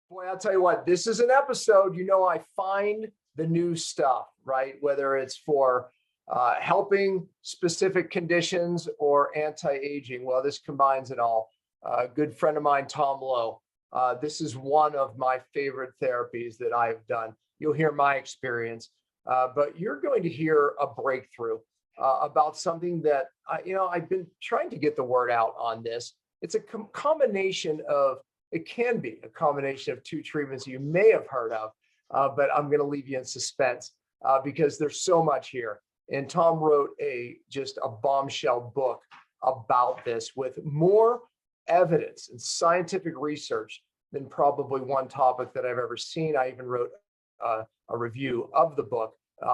Boy, I'll tell you what, this is an episode, I find the new stuff, right? Whether it's for helping specific conditions or anti-aging. Well, this combines it all. A good friend of mine, Tom Lowe. This is one of my favorite therapies that I've done. You'll hear my experience, but you're going to hear a breakthrough about something that, I've been trying to get the word out on this. It's a combination of, it can be a combination of two treatments you may have heard of, but I'm going to leave you in suspense because there's so much here. And Tom wrote just a bombshell book about this with more evidence and scientific research than probably one topic that I've ever seen. I even wrote a review of the book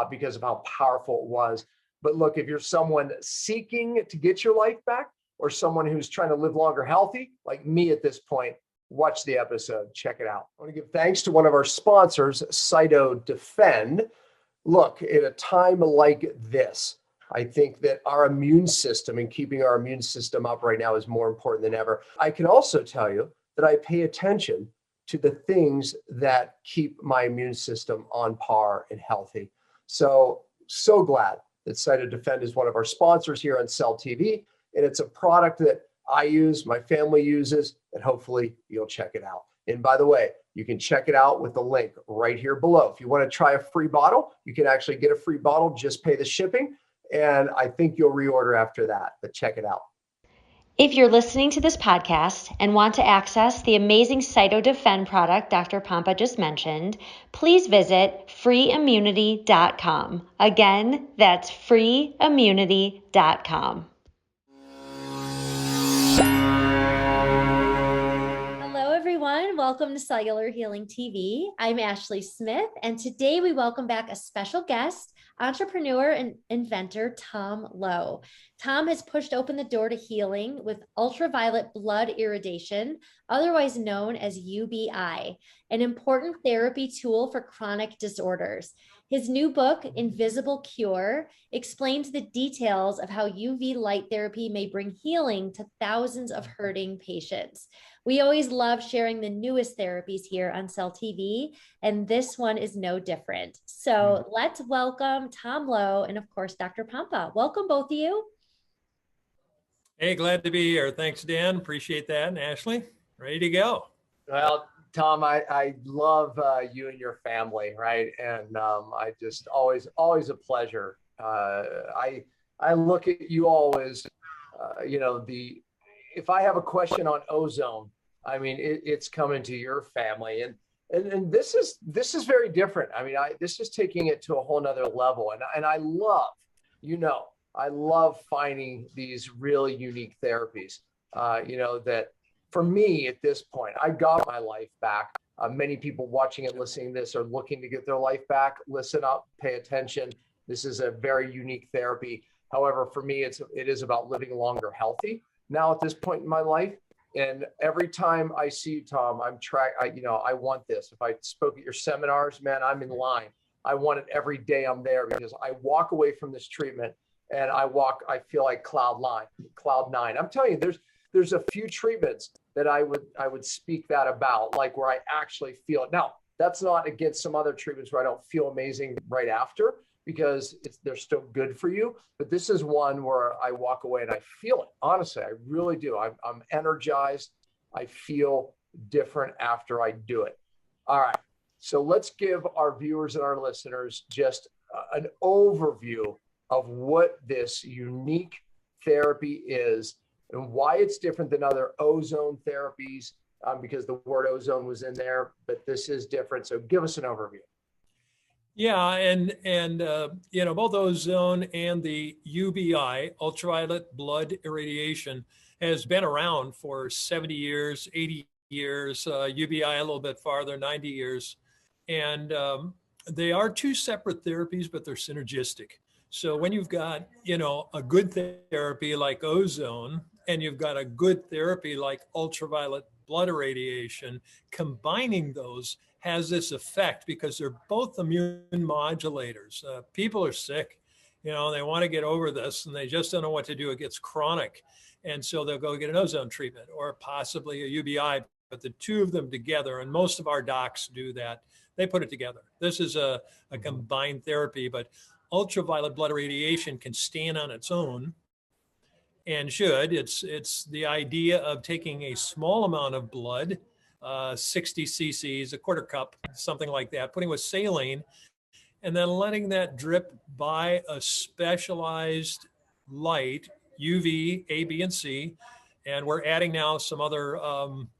because of how powerful it was. But look, if you're someone seeking to get your life back or someone who's trying to live longer healthy, like me at this point, watch the episode, check it out. I want to give thanks to one of our sponsors, CHTV. Look, at a time like this, I think that our immune system and keeping our immune system up right now is more important than ever. I can also tell you that I pay attention to the things that keep my immune system on par and healthy. So glad that CHTV is one of our sponsors here on Cell TV. And it's a product that I use, my family uses, and hopefully you'll check it out. And by the way, you can check it out with the link right here below. If you want to try a free bottle, you can actually get a free bottle, just pay the shipping. And I think you'll reorder after that, but check it out. If you're listening to this podcast and want to access the amazing CHTV product Dr. Pompa just mentioned, please visit freeimmunity.com. Again, that's freeimmunity.com. Welcome to Cellular Healing TV. I'm Ashley Smith, and today we welcome back a special guest, entrepreneur and inventor Tom Lowe. Tom has pushed open the door to healing with ultraviolet blood irradiation, otherwise known as UBI, an important therapy tool for chronic disorders. His new book, Invisible Cure, explains the details of how UV light therapy may bring healing to thousands of hurting patients. We always love sharing the newest therapies here on Cell TV, and this one is no different. So let's welcome Tom Lowe and, of course, Dr. Pompa. Welcome, both of you. Hey, glad to be here. Thanks, Dan. Appreciate that. And Ashley, ready to go. Well, Tom, I love you and your family, right? And I just always a pleasure. I look at you all as, if I have a question on ozone, I mean, it's coming to your family, and this is very different. I mean, this is taking it to a whole nother level, and I love, I love finding these really unique therapies. That for me at this point, I got my life back. Many people watching and listening to this are looking to get their life back. Listen up, pay attention. This is a very unique therapy. However, for me, it is about living longer healthy now at this point in my life. And every time I see you, Tom, I want this. If I spoke at your seminars, man, I'm in line. I want it every day I'm there because I walk away from this treatment and I feel like cloud nine. I'm telling you, there's a few treatments that I would speak that about, like where I actually feel it. Now, that's not against some other treatments where I don't feel amazing right after, because they're still good for you. But this is one where I walk away and I feel it. Honestly, I really do. I'm energized. I feel different after I do it. All right. So let's give our viewers and our listeners just an overview of what this unique therapy is and why it's different than other ozone therapies, because the word ozone was in there, but this is different. So give us an overview. Yeah, and both ozone and the UBI, ultraviolet blood irradiation, has been around for 70 years, 80 years, UBI a little bit farther, 90 years. And they are two separate therapies, but they're synergistic. So when you've got, a good therapy like ozone, and you've got a good therapy like ultraviolet blood irradiation, combining those has this effect because they're both immune modulators. People are sick, they want to get over this and they just don't know what to do. It gets chronic. And so they'll go get an ozone treatment or possibly a UBI, but the two of them together, and most of our docs do that, they put it together. This is a combined therapy, but ultraviolet blood irradiation can stand on its own and should. It's the idea of taking a small amount of blood, 60 cc's, a quarter cup, something like that, putting with saline, and then letting that drip by a specialized light, UV, A, B, and C. And we're adding now some other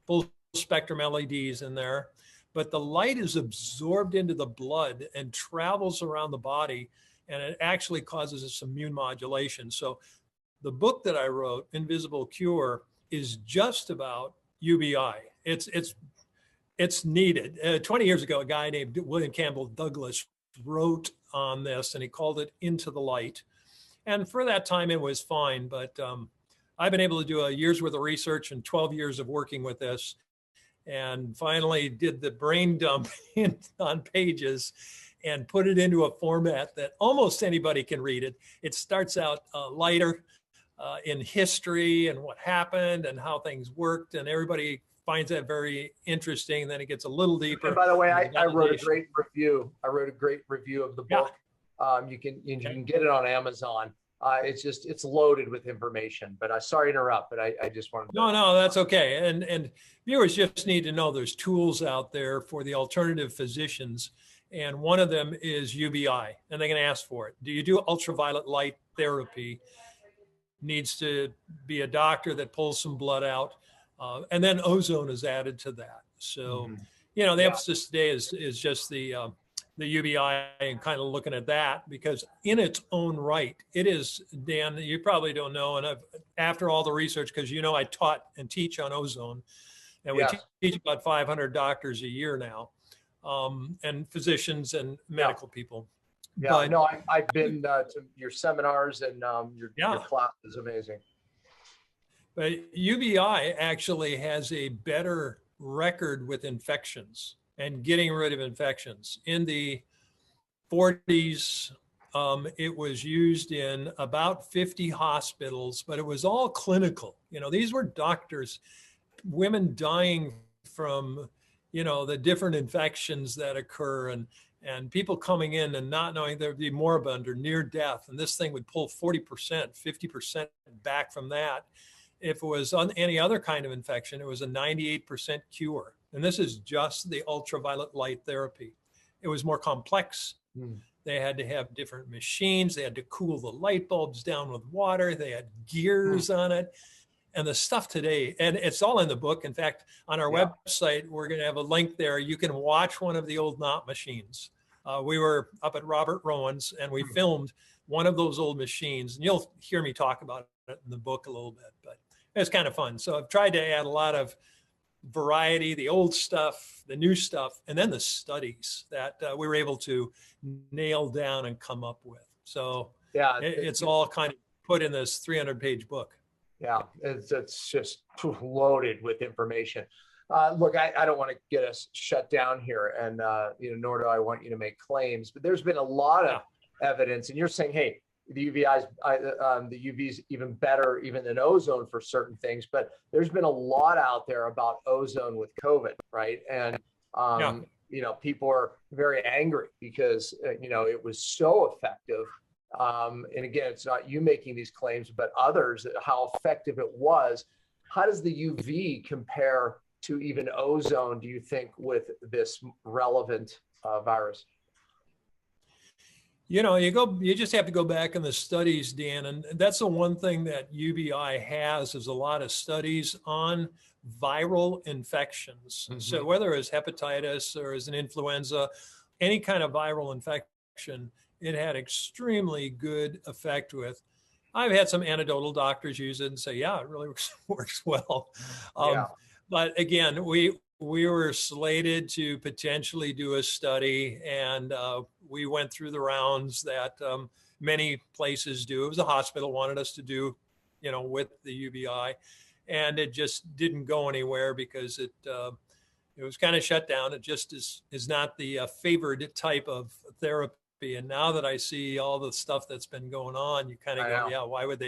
full spectrum LEDs in there. But the light is absorbed into the blood and travels around the body, and it actually causes this immune modulation. So the book that I wrote, Invisible Cure, is just about UBI. It's needed. 20 years ago, a guy named William Campbell Douglas wrote on this, and he called it Into the Light. And for that time, it was fine. But I've been able to do a year's worth of research and 12 years of working with this, and finally did the brain dump on pages and put it into a format that almost anybody can read it. It starts out lighter in history and what happened and how things worked, and everybody finds that very interesting. Then it gets a little deeper. And by the way, I wrote a great review. I wrote a great review of the book. Yeah. You can get it on Amazon. It's loaded with information, but sorry to interrupt, but I just wanted to. No, that's okay. And viewers just need to know there's tools out there for the alternative physicians. And one of them is UBI, and they can ask for it. Do you do ultraviolet light therapy? Needs to be a doctor that pulls some blood out. And then ozone is added to that. So, the emphasis today is just the UBI and kind of looking at that, because in its own right, it is, Dan, you probably don't know, and after all the research, because I taught and teach on ozone, and we teach about 500 doctors a year now, and physicians and medical people. Yeah, but, no, I've been to your seminars, and your class is amazing. But UBI actually has a better record with infections and getting rid of infections. In the 40s, it was used in about 50 hospitals, but it was all clinical. These were doctors, women dying from, the different infections that occur, and people coming in and not knowing they'd be moribund or near death. And this thing would pull 40%, 50% back from that. If it was on any other kind of infection, it was a 98% cure. And this is just the ultraviolet light therapy. It was more complex. They had to have different machines. They had to cool the light bulbs down with water. They had gears on it. And the stuff today, and it's all in the book. In fact, on our website, we're going to have a link there. You can watch one of the old knot machines. We were up at Robert Rowan's, and we filmed one of those old machines. And you'll hear me talk about it in the book a little bit, but it's kind of fun. So I've tried to add a lot of variety, the old stuff, the new stuff, and then the studies that we were able to nail down and come up with. So it's all kind of put in this 300-page book. Yeah, it's just loaded with information. Look, I don't want to get us shut down here, and nor do I want you to make claims, but there's been a lot of evidence, and you're saying, hey, the UV is even better even than ozone for certain things, but there's been a lot out there about ozone with COVID, right? And people are very angry because it was so effective. And again, it's not you making these claims, but others, how effective it was. How does the UV compare to even ozone, do you think, with this relevant virus? You just have to go back in the studies, Dan, and that's the one thing that UBI has is a lot of studies on viral infections. So whether it's hepatitis or as an influenza, any kind of viral infection, it had extremely good effect with. I've had some anecdotal doctors use it and say, yeah, it really works well. But again, we were slated to potentially do a study, and we went through the rounds that many places do. It was a hospital wanted us to do, with the UBI, and it just didn't go anywhere because it was kind of shut down. It just is not the favored type of therapy. And now that I see all the stuff that's been going on, you kind of go, yeah, why would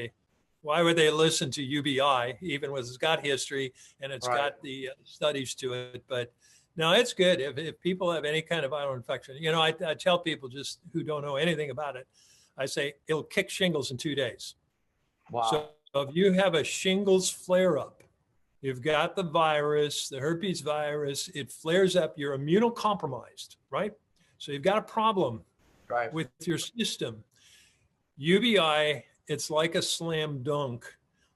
why would they listen to UBI, even with it's got history and it's Right. got the studies to it? But no, it's good. If people have any kind of viral infection, I tell people just who don't know anything about it, I say it'll kick shingles in 2 days. Wow. So if you have a shingles flare up, you've got the virus, the herpes virus, it flares up, you're immunocompromised, right? So you've got a problem Right. with your system. UBI, it's like a slam dunk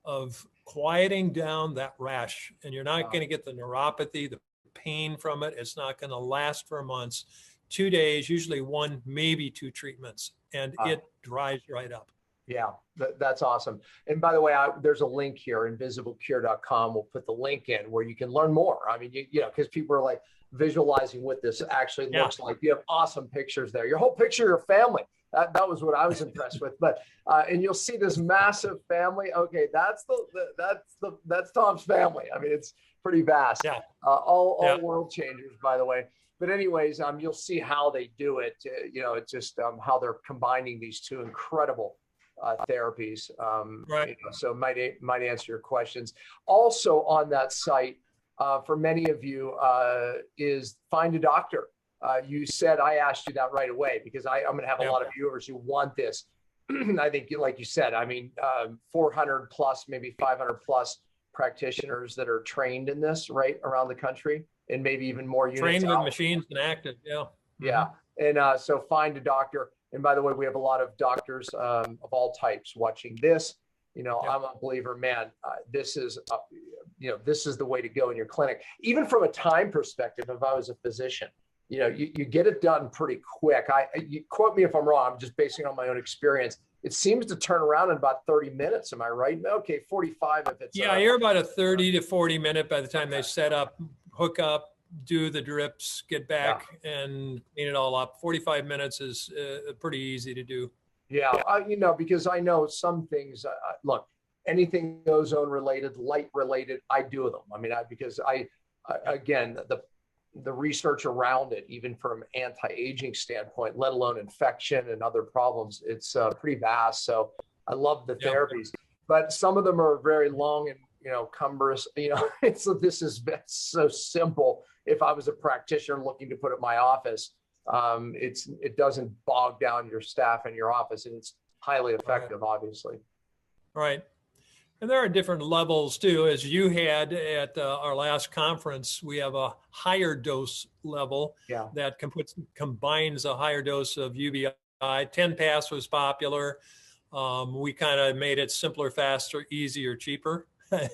of quieting down that rash, and you're not going to get the neuropathy, the pain from it. It's not going to last for months. 2 days, usually 1, maybe 2 treatments, and it dries right up. Yeah, that's awesome. And by the way, there's a link here, invisiblecure.com. We'll put the link in where you can learn more. I mean, because people are like visualizing what this actually looks like. You have awesome pictures there. Your whole picture of your family. That was what I was impressed with. But and you'll see this massive family. Okay, that's Tom's family. I mean, it's pretty vast. Yeah. All world changers, by the way. But anyways, you'll see how they do it. It's just how they're combining these two incredible therapies. Right. So might answer your questions. Also on that site, for many of you, is find a doctor. You said I asked you that right away because I'm going to have a lot of viewers who want this. I think, like you said, 400 plus, maybe 500 plus practitioners that are trained in this, right, around the country, and maybe even more units. Trained with machines and active, yeah. And so find a doctor. And by the way, we have a lot of doctors of all types watching this. I'm a believer, man. This is the way to go in your clinic. Even from a time perspective, if I was a physician, you get it done pretty quick. You quote me if I'm wrong. I'm just basing it on my own experience. It seems to turn around in about 30 minutes. Am I right? Okay, 45 if it's. Yeah, you're about a 30 to 40 minute by the time they set up, hook up, do the drips, get back and clean it all up. 45 minutes is pretty easy to do. Yeah, because I know some things, look, anything ozone related, light related, I do them. Because again, the research around it, even from anti-aging standpoint, let alone infection and other problems, it's pretty vast. So I love the therapies, but some of them are very long and, cumbrous, this is so simple. If I was a practitioner looking to put it in my office, it doesn't bog down your staff in your office, and it's highly effective, obviously. Right. And there are different levels too. As you had at our last conference, we have a higher dose level that combines a higher dose of UBI. 10 pass was popular. We kind of made it simpler, faster, easier, cheaper,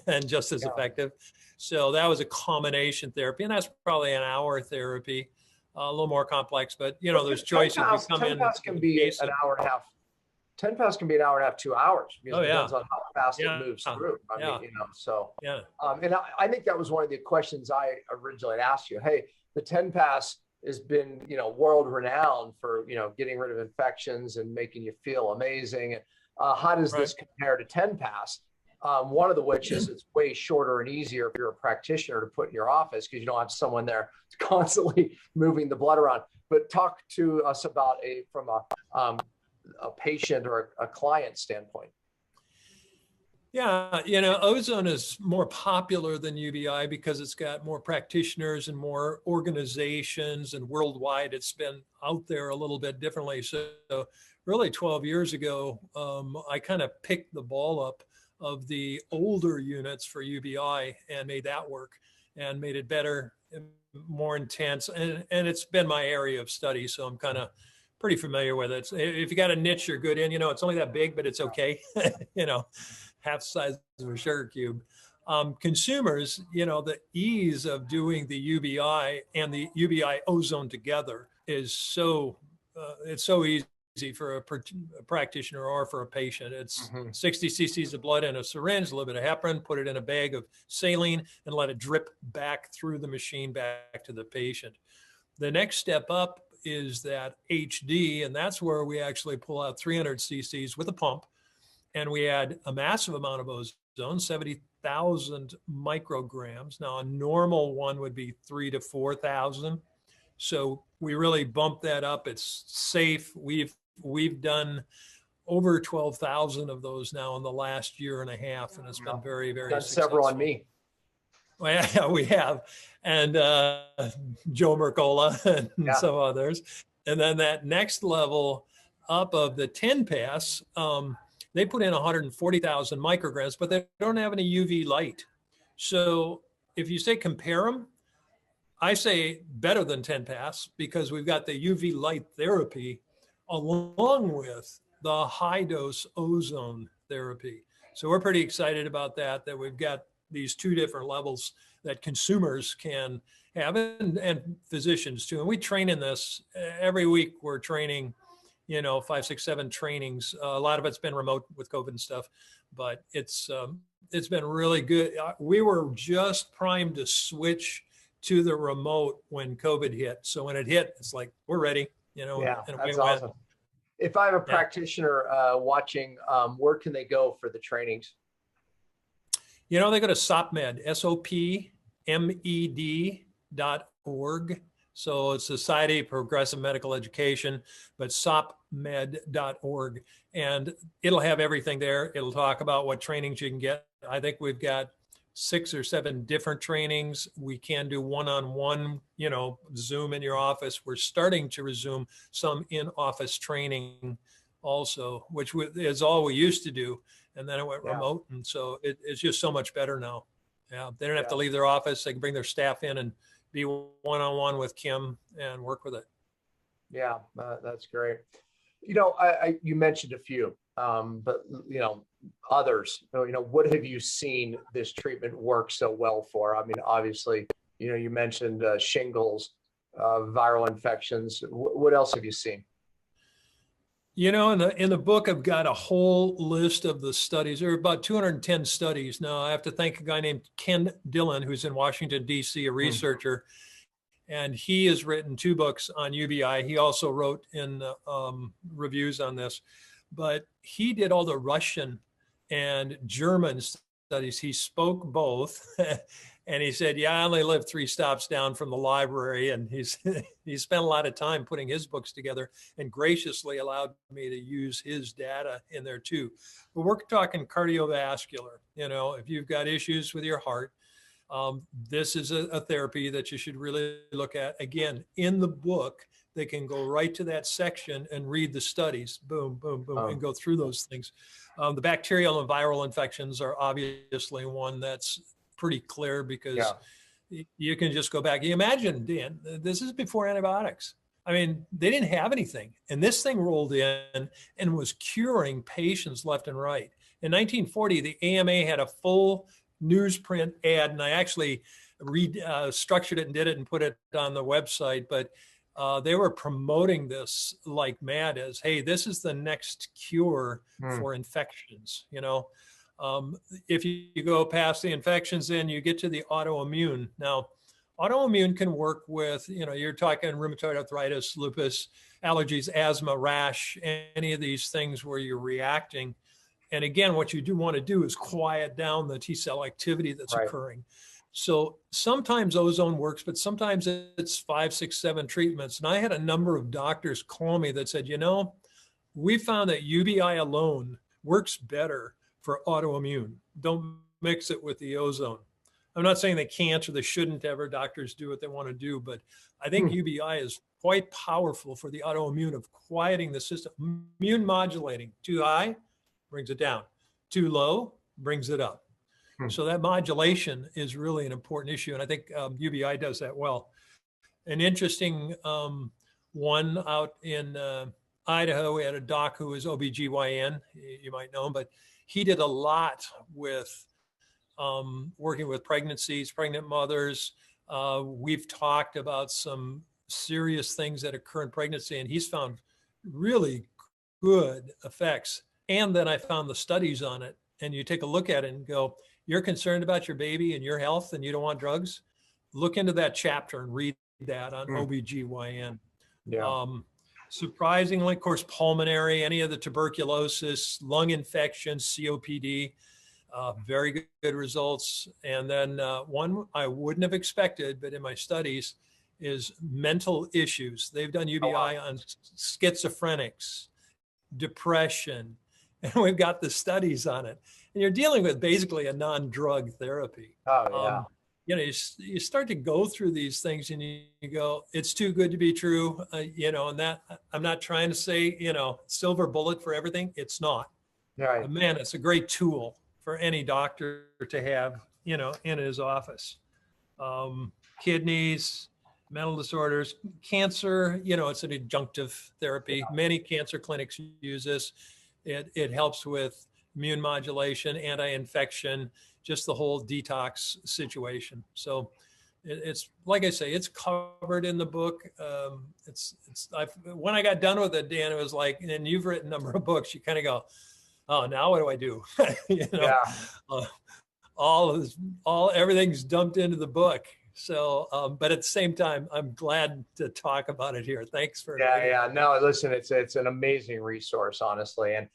and just as effective. So that was a combination therapy, and that's probably an hour therapy, a little more complex, but there's choices. 10 pass can be an hour and a half. 10 pass can be an hour and a half, 2 hours. Because it depends on how fast it moves through. And I think that was one of the questions I originally asked you. Hey, the 10 pass has been, world renowned for, getting rid of infections and making you feel amazing. How does this compare to 10 pass? One of the which is it's way shorter and easier if you're a practitioner to put in your office because you don't have someone there constantly moving the blood around. But talk to us about from a patient or a client standpoint. Yeah, ozone is more popular than UBI because it's got more practitioners and more organizations, and worldwide it's been out there a little bit differently. So really 12 years ago, I kind of picked the ball up of the older units for UBI and made that work and made it better and more intense. And it's been my area of study. So I'm kind of pretty familiar with it. If you got a niche you're good in, it's only that big, but it's okay. Half the size of a sugar cube. Consumers, the ease of doing the UBI and the UBI ozone together is it's so easy for a practitioner or for a patient. It's 60 cc's of blood in a syringe, a little bit of heparin, put it in a bag of saline and let it drip back through the machine back to the patient. The next step up is that HD, and that's where we actually pull out 300 cc's with a pump, and we add a massive amount of ozone, 70,000 micrograms. Now, a normal one would be 3,000 to 4,000. So we really bump that up. It's safe. We've done over 12,000 of those now in the last year and a half. And it's been very, very Done successful. several on me. Well, yeah, we have. And Joe Mercola and some others. And then that next level up of the 10 pass, they put in 140,000 micrograms, but they don't have any UV light. So if you say compare them, I say better than 10 pass because we've got the UV light therapy along with the high dose ozone therapy. So we're pretty excited about that we've got these two different levels that consumers can have and physicians too. And we train in this every week. We're training, 5, 6, 7 trainings. A lot of it's been remote with COVID and stuff, but it's been really good. We were just primed to switch to the remote when COVID hit. So when it hit, it's like, we're ready, Yeah, and that's awesome. If I have a practitioner watching, where can they go for the trainings? They go to SOPMED, SOPMED.org. So it's Society of Progressive Medical Education, but SOPMED.org. And it'll have everything there. It'll talk about what trainings you can get. I think we've got 6 or 7 different trainings. We can do one-on-one, Zoom in your office. We're starting to resume some in-office training also, which is all we used to do. And then it went remote. And so it's just so much better now. Yeah. They don't have to leave their office. They can bring their staff in and be one-on-one with Kim and work with it. Yeah, that's great. You mentioned a few, but others, what have you seen this treatment work so well for? I mean, obviously, you mentioned shingles, viral infections. What else have you seen? In the book, I've got a whole list of the studies. There are about 210 studies. Now, I have to thank a guy named Ken Dillon, who's in Washington, D.C., a researcher. And he has written 2 books on UBI. He also wrote in reviews on this. But he did all the Russian and German studies. He spoke both. And he said, I only live 3 stops down from the library. And he spent a lot of time putting his books together and graciously allowed me to use his data in there too. But we're talking cardiovascular. If you've got issues with your heart, this is a therapy that you should really look at. Again, in the book, they can go right to that section and read the studies, boom, boom, boom, and go through those things. The bacterial and viral infections are obviously one that's pretty clear because you can just go back. You imagine, Dan, this is before antibiotics. I mean, they didn't have anything. And this thing rolled in and was curing patients left and right. In 1940, the AMA had a full newsprint ad, and I actually structured it and did it and put it on the website. But they were promoting this like mad as, hey, this is the next cure for infections, If you go past the infections, then you get to the autoimmune. Now, autoimmune can work with, you're talking rheumatoid arthritis, lupus, allergies, asthma, rash, any of these things where you're reacting. And again, what you do want to do is quiet down the T cell activity that's occurring. So sometimes ozone works, but sometimes it's 5, 6, 7 treatments. And I had a number of doctors call me that said, we found that UBI alone works better for autoimmune. Don't mix it with the ozone. I'm not saying they can't or they shouldn't ever. Doctors do what they want to do, but I think UBI is quite powerful for the autoimmune of quieting the system. Immune modulating. Too high brings it down. Too low brings it up. So that modulation is really an important issue. And I think UBI does that well. An interesting one out in Idaho, we had a doc who was OBGYN, you might know him, but he did a lot with working with pregnancies, pregnant mothers. We've talked about some serious things that occur in pregnancy, and he's found really good effects. And then I found the studies on it, and you take a look at it and go, you're concerned about your baby and your health and you don't want drugs? Look into that chapter and read that on OBGYN. Surprisingly, of course, pulmonary, any of the tuberculosis, lung infections, COPD, very good results. And then one I wouldn't have expected, but in my studies, is mental issues. They've done UBI on schizophrenics depression, and we've got the studies on it. And you're dealing with basically a non-drug therapy. Oh, yeah. You start to go through these things and you go, it's too good to be true, and that I'm not trying to say, silver bullet for everything. It's not. Right. But man, it's a great tool for any doctor to have, in his office. Kidneys, mental disorders, cancer, it's an adjunctive therapy. Many cancer clinics use this. It helps with immune modulation, anti-infection, just the whole detox situation. So it's like I say, it's covered in the book. When I got done with it, Dan, it was like, and you've written a number of books, you kind of go, oh, now what do I do? Yeah. Everything's dumped into the book. So, but at the same time, I'm glad to talk about it here. Thanks for. Yeah. No, listen, it's an amazing resource, honestly. And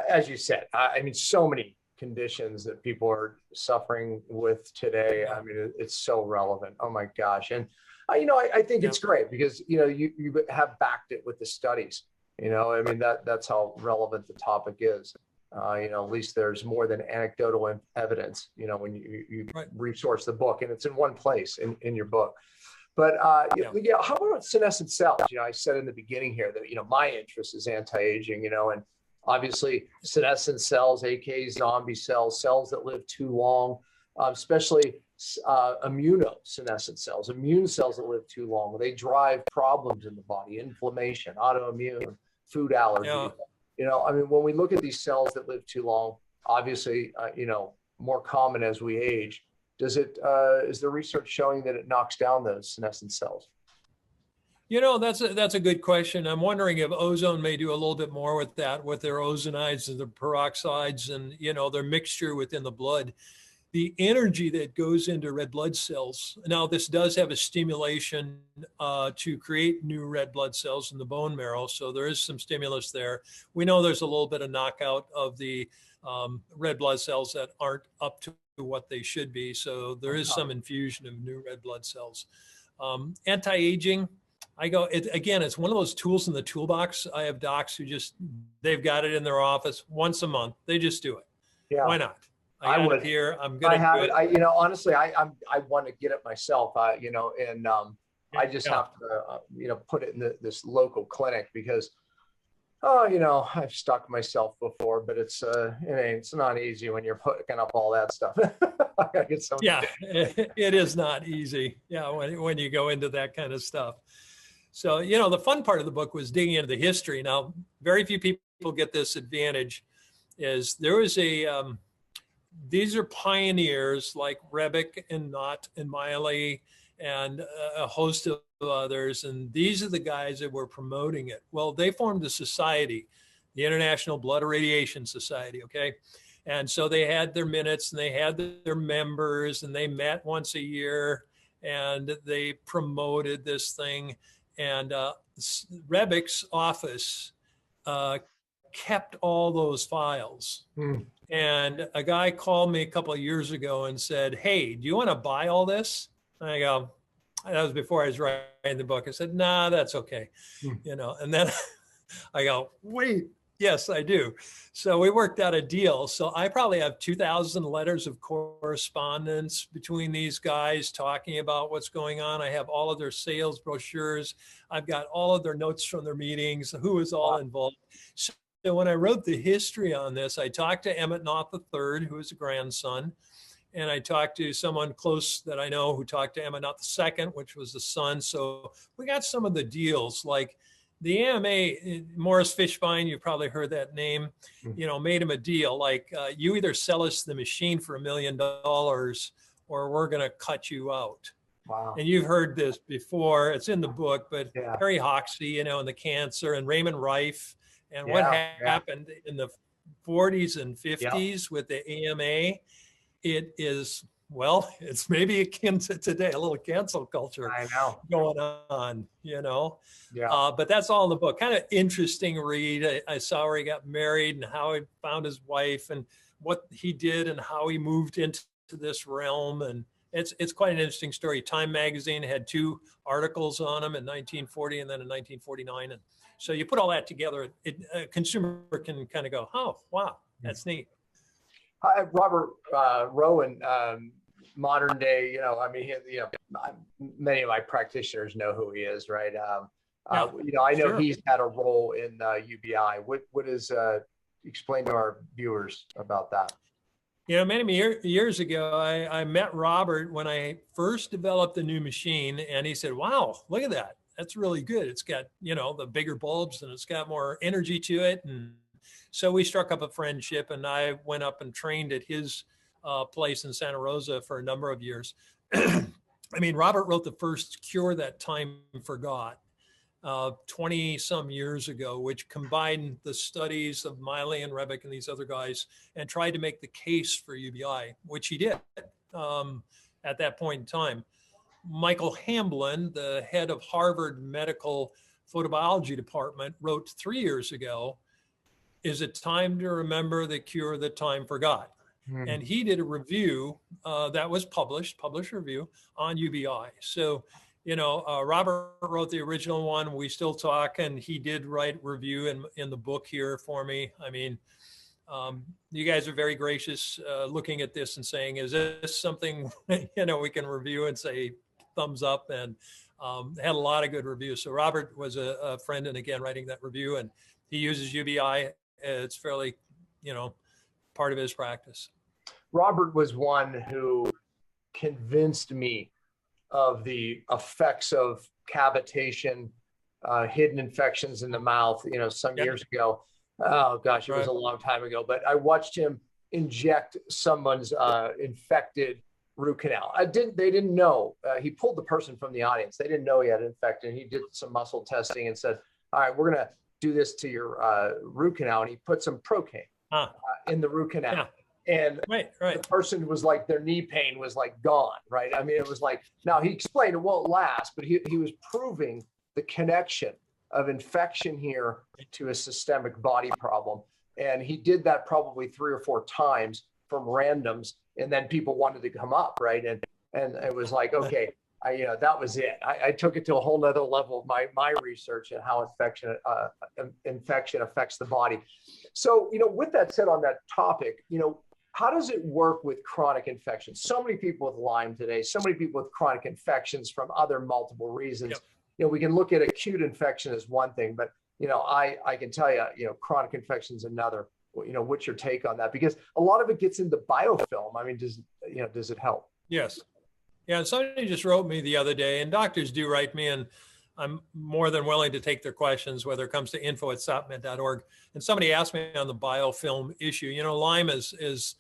as you said, I mean, so many conditions that people are suffering with today. I mean, it's so relevant. Oh my gosh. And, I think it's great because, you have backed it with the studies, I mean, that's how relevant the topic is. At least there's more than anecdotal evidence, when you right. resource the book, and it's in one place in your book. But how about senescent cells? I said in the beginning here that, my interest is anti-aging, and obviously senescent cells, aka zombie cells, cells that live too long, especially immunosenescent cells, immune cells that live too long. They drive problems in the body, inflammation, autoimmune, food allergy. I mean, when we look at these cells that live too long, obviously, more common as we age, is the research showing that it knocks down those senescent cells? That's a good question. I'm wondering if ozone may do a little bit more with that, with their ozonides and the peroxides and, their mixture within the blood. The energy that goes into red blood cells. Now, this does have a stimulation to create new red blood cells in the bone marrow. So there is some stimulus there. We know there's a little bit of knockout of the red blood cells that aren't up to what they should be. So there is some infusion of new red blood cells. Anti-aging, it's one of those tools in the toolbox. I have docs who they've got it in their office once a month. They just do it. Yeah. Why not? I would here. I'm going to have do it. Honestly, I want to get it myself. I just have to, put it in this local clinic because, I've stuck myself before, but it's not easy when you're picking up all that stuff. It is not easy. Yeah, when you go into that kind of stuff. So, the fun part of the book was digging into the history. Now, very few people get this advantage. Is there was these are pioneers like Rebick and Knott and Miley and a host of others. And these are the guys that were promoting it. Well, they formed a society, the International Blood Irradiation Society. Okay. And so they had their minutes and they had their members and they met once a year and they promoted this thing. And Rebick's office kept all those files. And a guy called me a couple of years ago and said, hey, do you want to buy all this? And I go, that was before I was writing the book. I said, nah, that's okay. And then I go, wait, yes, I do. So we worked out a deal. So I probably have 2,000 letters of correspondence between these guys talking about what's going on. I have all of their sales brochures. I've got all of their notes from their meetings, who was all involved. So when I wrote the history on this, I talked to Emmett Knott III, who was a grandson, and I talked to someone close that I know who talked to Emmett Knott II, which was the son. So we got some of the deals, like the AMA, Morris Fishbein, you've probably heard that name, made him a deal like you either sell us the machine for $1 million or we're going to cut you out. Wow. And you've heard this before. It's in the book, but Harry Hoxsey, and the cancer, and Raymond Rife. And what happened in the 40s and 50s with the AMA, it is, it's maybe akin to today, a little cancel culture going on, but that's all in the book. Kind of interesting read. I saw where he got married and how he found his wife and what he did and how he moved into this realm. And it's quite an interesting story. Time magazine had 2 articles on him in 1940 and then in 1949. And so you put all that together, a consumer can kind of go, oh, wow, that's neat. Hi, Robert Rowan, modern day, I mean, many of my practitioners know who he is, right? I know sure. he's had a role in UBI. What is, explain to our viewers about that? Many years ago, I met Robert when I first developed the new machine, and he said, wow, look at that. That's really good. It's got, the bigger bulbs, and it's got more energy to it. And so we struck up a friendship, and I went up and trained at his place in Santa Rosa for a number of years. I mean, Robert wrote the first cure that time forgot 20 some years ago, which combined the studies of Miley and Rebick and these other guys and tried to make the case for UBI, which he did at that point in time. Michael Hamblin, the head of Harvard Medical Photobiology Department, wrote 3 years ago, "Is it time to remember the cure that time forgot?" And he did a review that was published review on UBI. So, Robert wrote the original one. We still talk, and he did write review in the book here for me. I mean, you guys are very gracious looking at this and saying, is this something, we can review and say thumbs up, and had a lot of good reviews. So Robert was a friend, and again, writing that review, and he uses UBI. It's fairly, part of his practice. Robert was one who convinced me of the effects of cavitation, hidden infections in the mouth, some years ago. Oh gosh, it was a long time ago, but I watched him inject someone's infected root canal. They didn't know. He pulled the person from the audience. They didn't know he had infected. He did some muscle testing and said, all right, we're going to do this to your root canal. And he put some procaine in the root canal. Yeah. And the person was like, their knee pain was like gone, right? I mean, it was like, now he explained it won't last, but he was proving the connection of infection here to a systemic body problem. And he did that probably 3 or 4 times from randoms. And then people wanted to come up, right? And it was like, okay, that was it. I took it to a whole nother level of my research and how infection affects the body. So, with that said on that topic, how does it work with chronic infections? So many people with Lyme today, so many people with chronic infections from other multiple reasons. Yep. We can look at acute infection as one thing, but, I can tell you, chronic infection is another. What's your take on that? Because a lot of it gets into biofilm. I mean, does it help? Yes. Yeah. Somebody just wrote me the other day, and doctors do write me, and I'm more than willing to take their questions, whether it comes to info@sopmed.org. And somebody asked me on the biofilm issue. Lyme is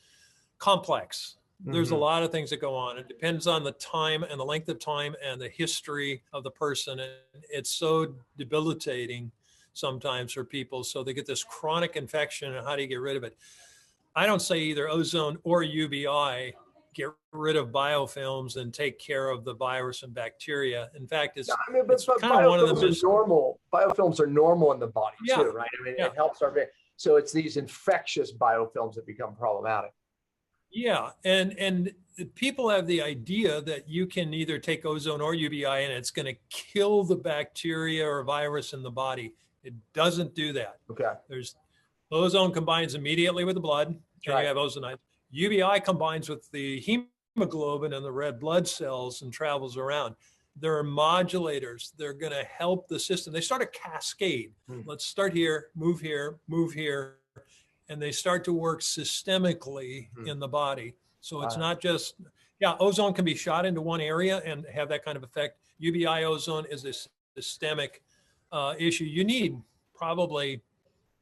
complex. There's a lot of things that go on. It depends on the time and the length of time and the history of the person. And it's so debilitating sometimes for people. So they get this chronic infection, and how do you get rid of it? I don't say either ozone or UBI get rid of biofilms and take care of the virus and bacteria. In fact, it's kind of one of the normal. Biofilms are normal in the body too, right? I mean, it helps so it's these infectious biofilms that become problematic. Yeah, and people have the idea that you can either take ozone or UBI and it's going to kill the bacteria or virus in the body. It doesn't do that. Okay. There's ozone combines immediately with the blood, and you have ozonite. UBI combines with the hemoglobin and the red blood cells and travels around. There are modulators. They're going to help the system. They start a cascade. Let's start here, move here, move here. And they start to work systemically in the body. So it's not just, ozone can be shot into one area and have that kind of effect. UBI ozone is a systemic issue. You need probably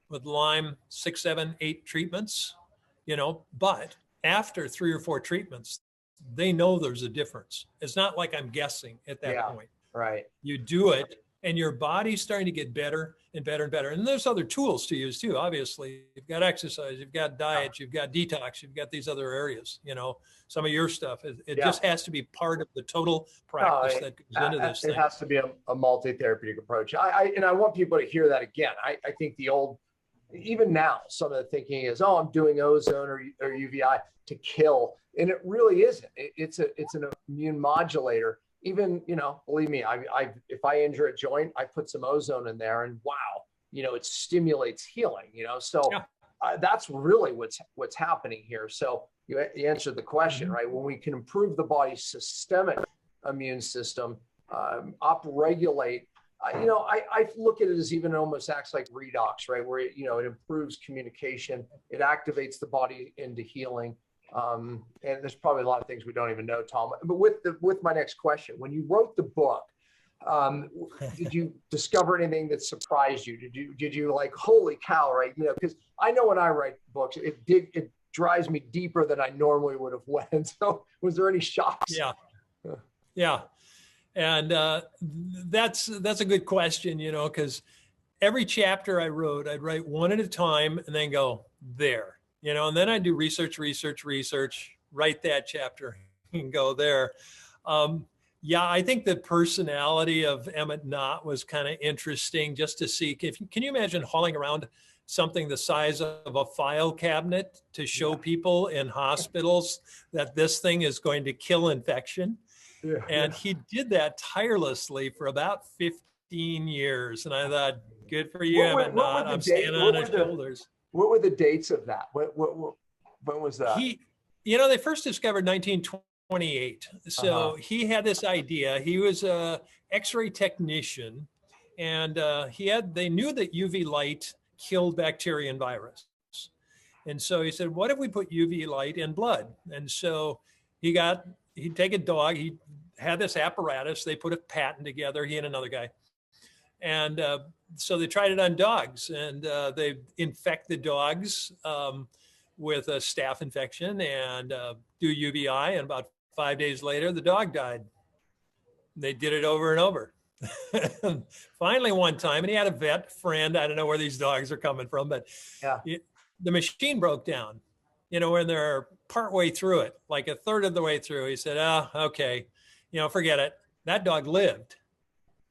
with Lyme 6, 7, 8 treatments, but after 3 or 4 treatments, they know there's a difference. It's not like I'm guessing at that point. Right. You do it and your body's starting to get better and better and better. And there's other tools to use too. Obviously, you've got exercise, you've got diet, you've got detox, you've got these other areas, some of your stuff. It just has to be part of the total practice that goes into this thing. It has to be a multi-therapeutic approach. I want people to hear that again. I think even now, some of the thinking is, I'm doing ozone or UVI to kill. And it really isn't. It's an immune modulator. Even, believe me, if I injure a joint, I put some ozone in there, and wow, it stimulates healing. So that's really what's happening here. So you answered the question, right? When we can improve the body's systemic immune system, upregulate. I look at it as even almost acts like redox, right? Where it improves communication, it activates the body into healing. And there's probably a lot of things we don't even know, Tom. But with my next question, when you wrote the book, did you discover anything that surprised you? Did you like, holy cow, right? Because I know when I write books, it drives me deeper than I normally would have went. So was there any shocks? Yeah. And that's a good question, because every chapter I wrote, I'd write one at a time and then go there, and then I'd do research, write that chapter and go there. I think the personality of Emmett Knott was kind of interesting just to see. Can you imagine hauling around something the size of a file cabinet to show people in hospitals that this thing is going to kill infection? And he did that tirelessly for about 15 years. And I thought, good for you, Emmett Knott. I'm standing on his shoulders. What were the dates of that? When was that? They first discovered 1928. So he had this idea. He was a X-ray technician, and they knew that UV light killed bacteria and virus. And so he said, what if we put UV light in blood? And so he'd take a dog. He had this apparatus. They put a patent together, he and another guy. And so they tried it on dogs, and they infect the dogs with a staph infection and do UBI. And about 5 days later, the dog died. They did it over and over. Finally, one time, and he had a vet friend. I don't know where these dogs are coming from, but the machine broke down. When they're partway through it, like a third of the way through, he said, okay, forget it. That dog lived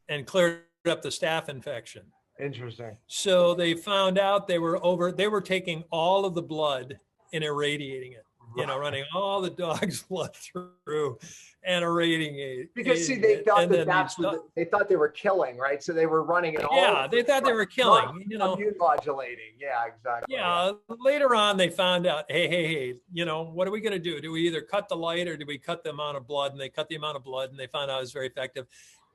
and cleared up the staph infection. Interesting. So they found out they were taking all of the blood and irradiating it, running all the dog's blood through and irradiating it. Because see, they thought they thought they were killing, right? So they were running it all. Yeah, they thought they were killing, immune modulating. Yeah, exactly. Yeah. Later on, they found out, hey, what are we going to do? Do we either cut the light or do we cut the amount of blood? And they cut the amount of blood, and they found out it was very effective.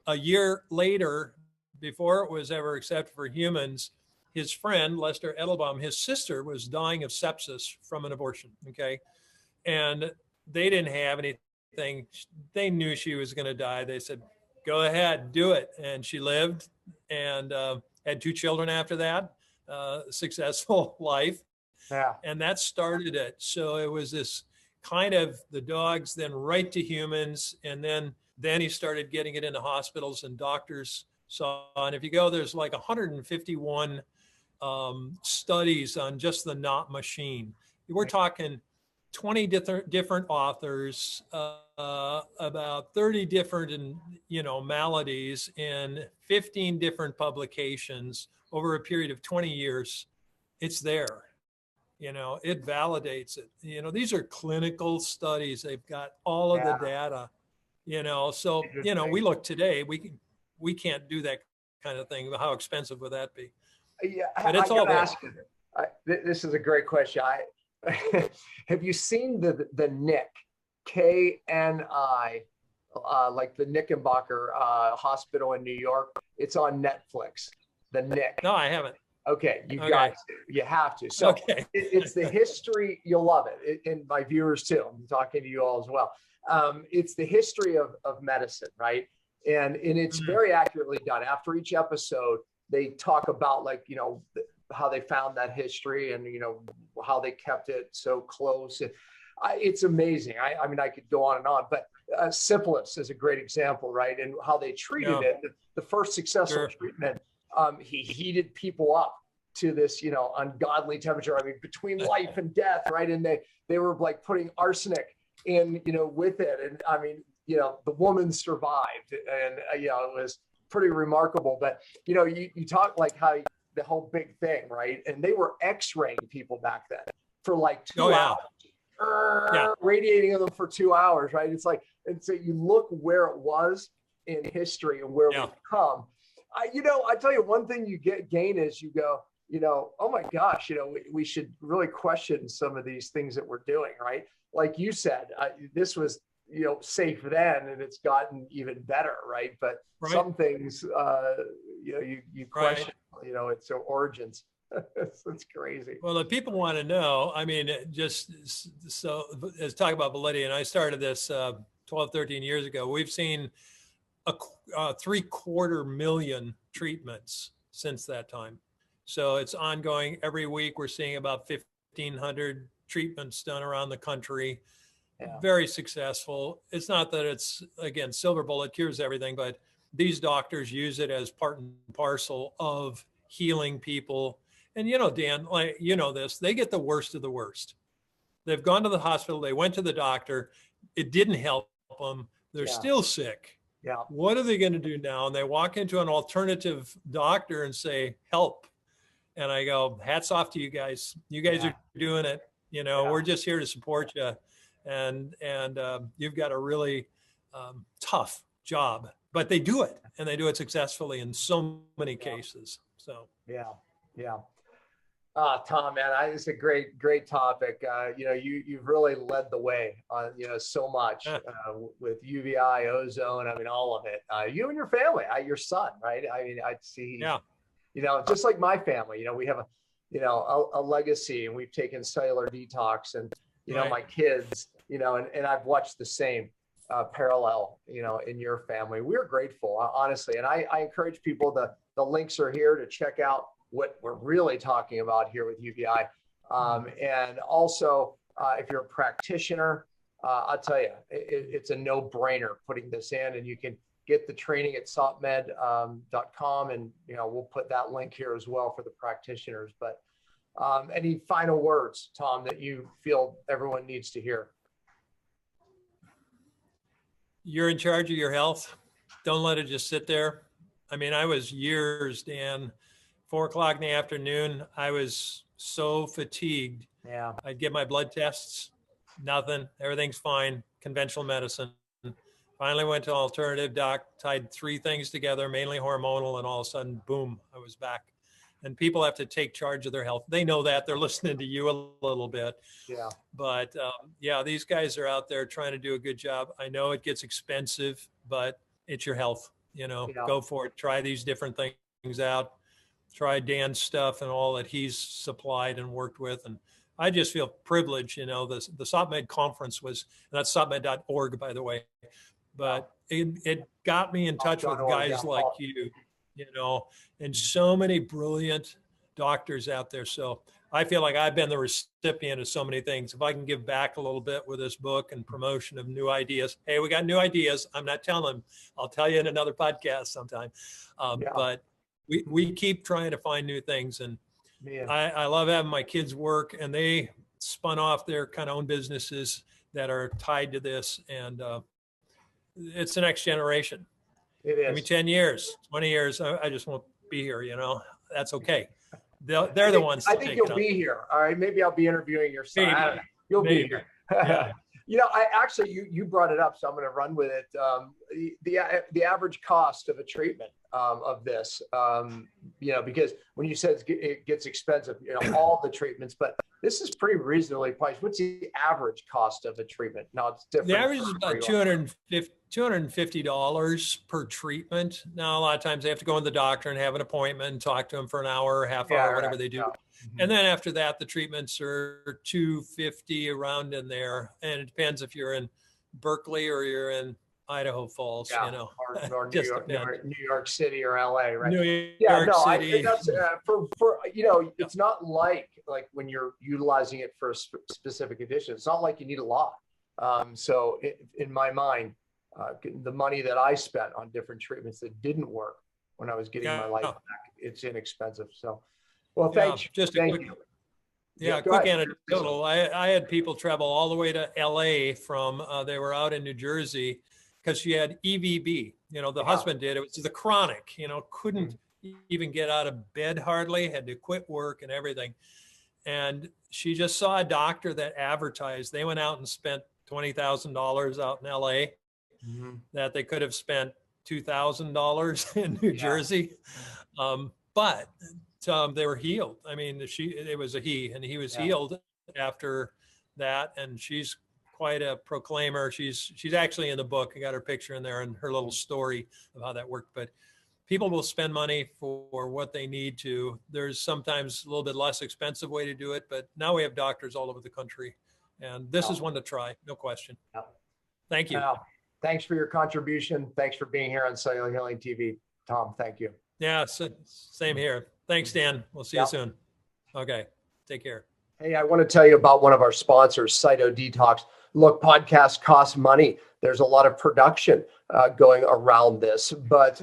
A year later, before it was ever accepted for humans, his friend, Lester Edelbaum, his sister was dying of sepsis from an abortion. Okay. And they didn't have anything. They knew she was going to die. They said, go ahead, do it. And she lived and had 2 children after that, successful life. Yeah. And that started it. So it was this kind of the dogs, then right to humans. And then he started getting it into hospitals and doctors saw. And if you go, there's like 151 studies on just the Knott machine. We're talking 20 different authors, about 30 different, maladies in 15 different publications over a period of 20 years. It's there, it validates it. These are clinical studies. They've got all of the data, so, we look today, we can't do that kind of thing. How expensive would that be? Yeah, but it's all there. This is a great question. Have you seen the NIC, KNI, like the Knickerbocker Hospital in New York? It's on Netflix. The NIC. No, I haven't. Okay, you have to. So it's the history. You'll love it, and my viewers too. I'm talking to you all as well. It's the history of medicine, right? And it's very accurately done. After each episode, they talk about how they found that history and how they kept it so close. And it's amazing. I mean, I could go on and on, but syphilis is a great example, right? And how they treated it. The first successful treatment, he heated people up to this, ungodly temperature. I mean, between life and death, right? And they were like putting arsenic in, with it. And I mean, the woman survived, and it was pretty remarkable. But you talk like how the whole big thing, right? And they were X-raying people back then for like 2 hours. radiating them for 2 hours, right? It's like, and so you look where it was in history and where we've come. I tell you, one thing you gain is you go, oh my gosh, we should really question some of these things that we're doing, right? Like you said, this was, safe then, and it's gotten even better, right? But some things, you question, its origins. It's crazy. Well, the people want to know, I mean, just so as talk about validity, and I started this 12, 13 years ago, we've seen a 750,000 treatments since that time. So it's ongoing. Every week we're seeing about 1,500 treatments done around the country. Very successful. It's not that it's, again, silver bullet cures everything, but these doctors use it as part and parcel of healing people. And, Dan, like, this, they get the worst of the worst. They've gone to the hospital. They went to the doctor. It didn't help them. They're still sick. Yeah. What are they going to do now? And they walk into an alternative doctor and say, help. And I go, hats off to you guys. You guys are doing it. We're just here to support you. And you've got a really tough job, but they do it, and they do it successfully in so many cases. So, yeah. Tom, man, it's a great topic. You've really led the way on, so much with UBI, ozone. I mean, all of it. You and your family, your son, right? I mean, I see. Just like my family. We have a legacy, and we've taken cellular detox, and my kids. And I've watched the same parallel. In your family. We're grateful, honestly, and I encourage people. The links are here to check out what we're really talking about here with UBI. And also, if you're a practitioner, I'll tell you, it's a no-brainer putting this in, and you can get the training at saltmed.com, and we'll put that link here as well for the practitioners. But any final words, Tom, that you feel everyone needs to hear? You're in charge of your health. Don't let it just sit there. I mean, I was years, Dan, 4 o'clock in the afternoon. I was so fatigued. Yeah. I'd get my blood tests, nothing. Everything's fine. Conventional medicine. Finally went to an alternative doc, tied 3 things together, mainly hormonal, and all of a sudden, boom, I was back. And people have to take charge of their health. They know that. They're listening to you a little bit. Yeah. But these guys are out there trying to do a good job. I know it gets expensive, but it's your health. Go for it. Try these different things out. Try Dan's stuff and all that he's supplied and worked with. And I just feel privileged. The SOPMed conference was, and that's SOPMed.org, by the way. But it got me in touch with guys like you, and so many brilliant doctors out there. So I feel like I've been the recipient of so many things. If I can give back a little bit with this book and promotion of new ideas. Hey, we got new ideas. I'm not telling them. I'll tell you in another podcast sometime. But we keep trying to find new things. And I love having my kids work, and they spun off their kind of own businesses that are tied to this. And it's the next generation. It is. Give me 10 years, 20 years. I just won't be here, That's okay. They're the ones. I think you'll be here. All right. Maybe I'll be interviewing your son. I don't know. You'll be here. Yeah. I actually, you brought it up, so I'm going to run with it. The average cost of a treatment of this, because when you said it gets expensive, all the treatments, but this is pretty reasonably priced. What's the average cost of a treatment? Now it's different. The average is about $250 per treatment. Now, a lot of times they have to go to the doctor and have an appointment and talk to them for an hour or half hour, whatever they do. Yeah. Mm-hmm. And then after that, the treatments are $250 around in there. And it depends if you're in Berkeley or you're in Idaho Falls, or New York City or LA, right? New York City. That's it's not like when you're utilizing it for a specific condition. It's not like you need a lot. So in my mind, the money that I spent on different treatments that didn't work when I was getting my life back, it's inexpensive. So, well, thank you. Yeah, quick anecdotal. I had people travel all the way to LA from, they were out in New Jersey because she had EVB. The husband did. It was the chronic, couldn't even get out of bed hardly, had to quit work and everything. and she just saw a doctor that advertised. They went out and spent $20,000 out in LA that they could have spent $2,000 in New Jersey. But they were healed. I mean, it was a he, and he was healed after that. And she's quite a proclaimer. She's actually in the book. I got her picture in there and her little story of how that worked. But people will spend money for what they need to. There's sometimes a little bit less expensive way to do it, but now we have doctors all over the country, and this is one to try, no question. Thank you. Thanks for your contribution. Thanks for being here on Cellular Healing TV, Tom. Thank you. Yeah, same here. Thanks, Dan. We'll see you soon. Okay, take care. Hey, I want to tell you about one of our sponsors, Cyto Detox. Look, podcasts cost money. There's a lot of production going around this, but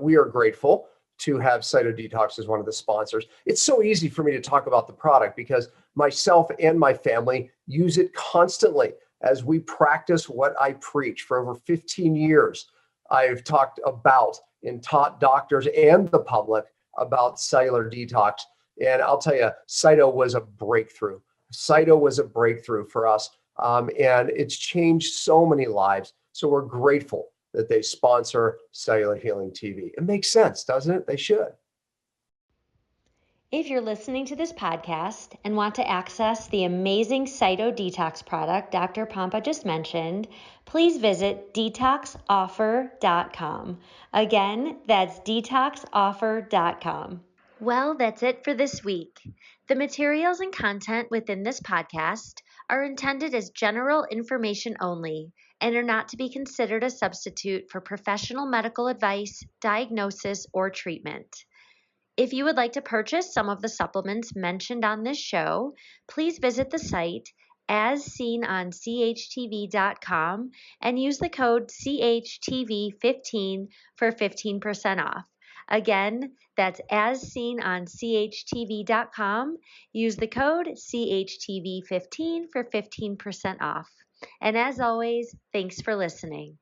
we are grateful to have Cyto Detox as one of the sponsors. It's so easy for me to talk about the product because myself and my family use it constantly as we practice what I preach. For over 15 years, I've talked about and taught doctors and the public about cellular detox. And I'll tell you, Cyto was a breakthrough. Cyto was a breakthrough for us. And it's changed so many lives. So we're grateful that they sponsor Cellular Healing TV. It makes sense, doesn't it? They should. If you're listening to this podcast and want to access the amazing Cyto Detox product Dr. Pompa just mentioned, please visit detoxoffer.com. Again, that's detoxoffer.com. Well, that's it for this week. The materials and content within this podcast are intended as general information only and are not to be considered a substitute for professional medical advice, diagnosis, or treatment. If you would like to purchase some of the supplements mentioned on this show, please visit the site asseenonCHTV.com and use the code CHTV15 for 15% off. Again, that's asseenonCHTV.com. Use the code CHTV15 for 15% off. And as always, thanks for listening.